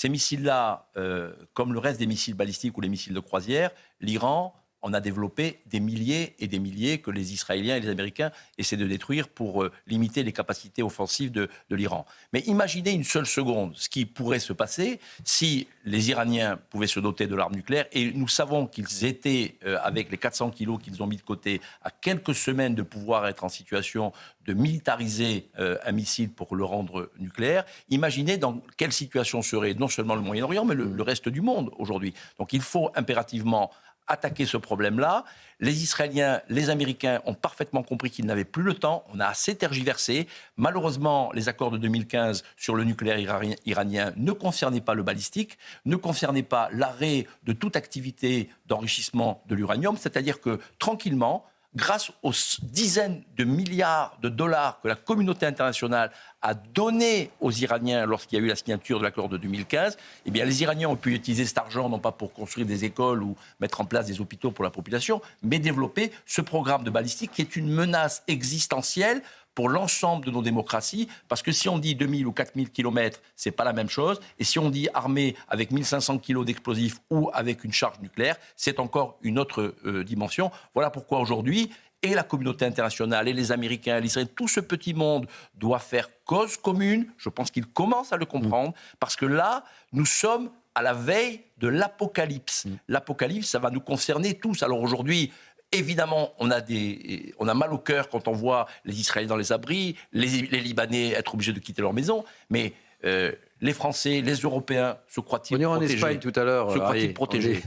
Ces missiles-là, comme le reste des missiles balistiques ou les missiles de croisière, l'Iran en a développé des milliers et des milliers que les Israéliens et les Américains essaient de détruire pour limiter les capacités offensives de l'Iran. Mais imaginez une seule seconde ce qui pourrait se passer si les Iraniens pouvaient se doter de l'arme nucléaire. Et nous savons qu'ils étaient, avec les 400 kilos qu'ils ont mis de côté, à quelques semaines de pouvoir être en situation de militariser un missile pour le rendre nucléaire. Imaginez dans quelle situation serait non seulement le Moyen-Orient, mais le reste du monde aujourd'hui. Donc il faut impérativement attaquer ce problème-là. Les Israéliens, les Américains ont parfaitement compris qu'ils n'avaient plus le temps. On a assez tergiversé. Malheureusement, les accords de 2015 sur le nucléaire iranien ne concernaient pas le balistique, ne concernaient pas l'arrêt de toute activité d'enrichissement de l'uranium. C'est-à-dire que, tranquillement, grâce aux dizaines de milliards de dollars que la communauté internationale a donné aux Iraniens lorsqu'il y a eu la signature de l'accord de 2015, eh bien, les Iraniens ont pu utiliser cet argent, non pas pour construire des écoles ou mettre en place des hôpitaux pour la population, mais développer ce programme de balistique qui est une menace existentielle pour l'ensemble de nos démocraties, parce que si on dit 2000 ou 4000 kilomètres, c'est pas la même chose, et si on dit armée avec 1500 kilos d'explosifs ou avec une charge nucléaire, c'est encore une autre dimension. Voilà pourquoi aujourd'hui, et la communauté internationale, et les Américains, les Israéliens, tout ce petit monde doit faire cause commune. Je pense qu'ils commencent à le comprendre, parce que là, nous sommes à la veille de l'apocalypse. L'apocalypse, ça va nous concerner tous. Alors aujourd'hui, évidemment, on a mal au cœur quand on voit les Israéliens dans les abris, les Libanais être obligés de quitter leur maison, mais les Français, les Européens se croient-ils protégés ? On ira en Espagne tout à l'heure. Se croient-ils protégés ?